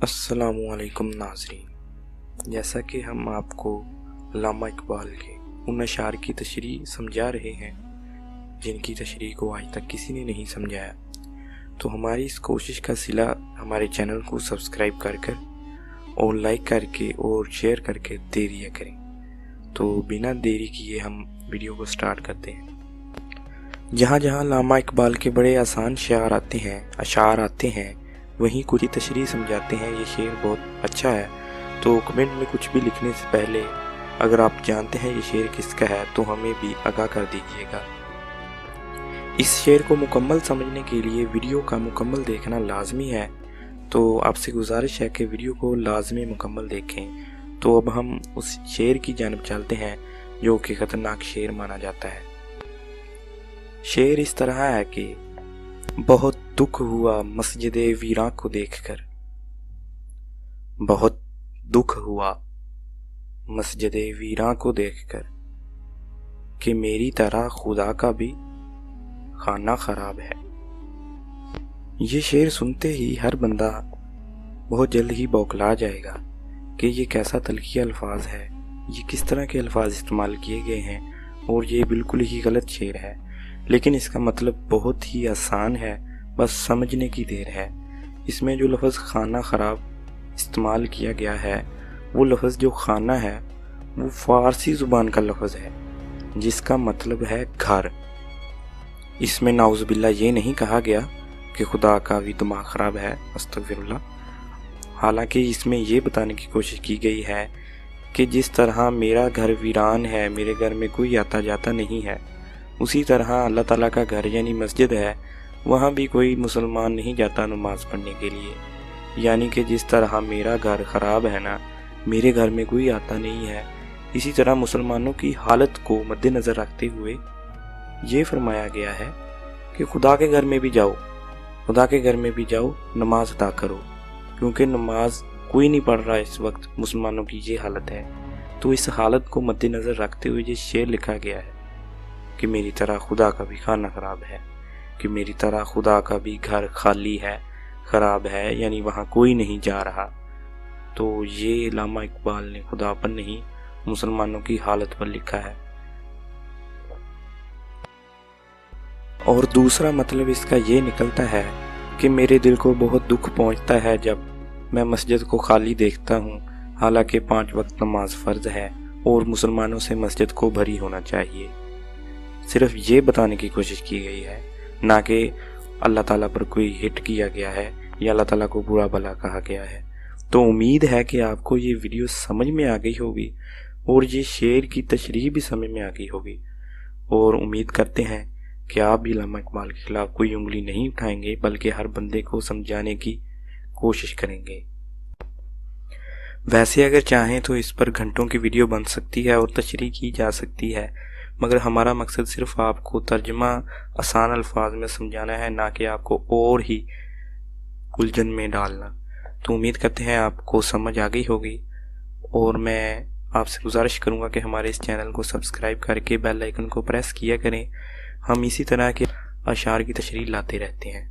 السلام علیکم ناظرین، جیسا کہ ہم آپ کو علامہ اقبال کے ان اشعار کی تشریح سمجھا رہے ہیں جن کی تشریح کو آج تک کسی نے نہیں سمجھایا، تو ہماری اس کوشش کا صلہ ہمارے چینل کو سبسکرائب کر اور لائک کر کے اور شیئر کر کے دے دیا کریں۔ تو بنا دیری کیے ہم ویڈیو کو سٹارٹ کرتے ہیں۔ جہاں جہاں علامہ اقبال کے بڑے آسان اشعار آتے ہیں وہیں کچھ تشریح سمجھاتے ہیں یہ شعر بہت اچھا ہے، تو کمنٹ میں کچھ بھی لکھنے سے پہلے اگر آپ جانتے ہیں یہ شعر کس کا ہے تو ہمیں بھی آگاہ کر دیجیے گا۔ اس شعر کو مکمل سمجھنے کے لیے ویڈیو کا مکمل دیکھنا لازمی ہے، تو آپ سے گزارش ہے کہ ویڈیو کو لازمی مکمل دیکھیں۔ تو اب ہم اس شعر کی جانب چلتے ہیں جو کہ خطرناک شعر مانا جاتا ہے۔ شعر اس طرح ہے کہ بہت دکھ ہوا مسجد ویراں کو دیکھ کر، بہت دکھ ہوا مسجد ویراں کو دیکھ کر کہ میری طرح خدا کا بھی خانہ خراب ہے۔ یہ شعر سنتے ہی ہر بندہ بہت جلد ہی بوکلا جائے گا کہ یہ کیسا تلخی الفاظ ہے، یہ کس طرح کے الفاظ استعمال کیے گئے ہیں اور یہ بالکل ہی غلط شعر ہے، لیکن اس کا مطلب بہت ہی آسان ہے، بس سمجھنے کی دیر ہے۔ اس میں جو لفظ خانہ خراب استعمال کیا گیا ہے، وہ لفظ جو خانہ ہے وہ فارسی زبان کا لفظ ہے جس کا مطلب ہے گھر۔ اس میں نعوذ باللہ یہ نہیں کہا گیا کہ خدا کا بھی دماغ خراب ہے، استغفر اللہ، حالانکہ اس میں یہ بتانے کی کوشش کی گئی ہے کہ جس طرح میرا گھر ویران ہے، میرے گھر میں کوئی آتا جاتا نہیں ہے، اسی طرح اللہ تعالیٰ کا گھر یعنی مسجد ہے، وہاں بھی کوئی مسلمان نہیں جاتا نماز پڑھنے کے لیے۔ یعنی کہ جس طرح میرا گھر خراب ہے نا، میرے گھر میں کوئی آتا نہیں ہے، اسی طرح مسلمانوں کی حالت کو مد نظر رکھتے ہوئے یہ فرمایا گیا ہے کہ خدا کے گھر میں بھی جاؤ، خدا کے گھر میں بھی جاؤ، نماز ادا کرو، کیونکہ نماز کوئی نہیں پڑھ رہا اس وقت، مسلمانوں کی یہ حالت ہے۔ تو اس حالت کو مد نظر رکھتے ہوئے یہ شعر لکھا گیا ہے کہ میری طرح خدا کا بھی خانہ خراب ہے، کہ میری طرح خدا کا بھی گھر خالی ہے، خراب ہے، یعنی وہاں کوئی نہیں جا رہا۔ تو یہ علامہ اقبال نے خدا پر نہیں، مسلمانوں کی حالت پر لکھا ہے۔ اور دوسرا مطلب اس کا یہ نکلتا ہے کہ میرے دل کو بہت دکھ پہنچتا ہے جب میں مسجد کو خالی دیکھتا ہوں، حالانکہ 5 وقت نماز فرض ہے اور مسلمانوں سے مسجد کو بھری ہونا چاہیے۔ صرف یہ بتانے کی کوشش کی گئی ہے، نہ کہ اللہ تعالیٰ پر کوئی ہٹ کیا گیا ہے یا اللہ تعالیٰ کو برا بھلا کہا گیا ہے۔ تو امید ہے کہ آپ کو یہ ویڈیو سمجھ میں آ گئی ہوگی اور یہ شعر کی تشریح بھی سمجھ میں آ گئی ہوگی، اور امید کرتے ہیں کہ آپ بھی علامہ اقبال کے خلاف کوئی انگلی نہیں اٹھائیں گے، بلکہ ہر بندے کو سمجھانے کی کوشش کریں گے۔ ویسے اگر چاہیں تو اس پر گھنٹوں کی ویڈیو بن سکتی ہے اور تشریح کی جا سکتی ہے، مگر ہمارا مقصد صرف آپ کو ترجمہ آسان الفاظ میں سمجھانا ہے، نہ کہ آپ کو اور ہی الجھن میں ڈالنا۔ تو امید کرتے ہیں آپ کو سمجھ آ گئی ہوگی، اور میں آپ سے گزارش کروں گا کہ ہمارے اس چینل کو سبسکرائب کر کے بیل آئیکن کو پریس کیا کریں۔ ہم اسی طرح کے اشعار کی تشریح لاتے رہتے ہیں۔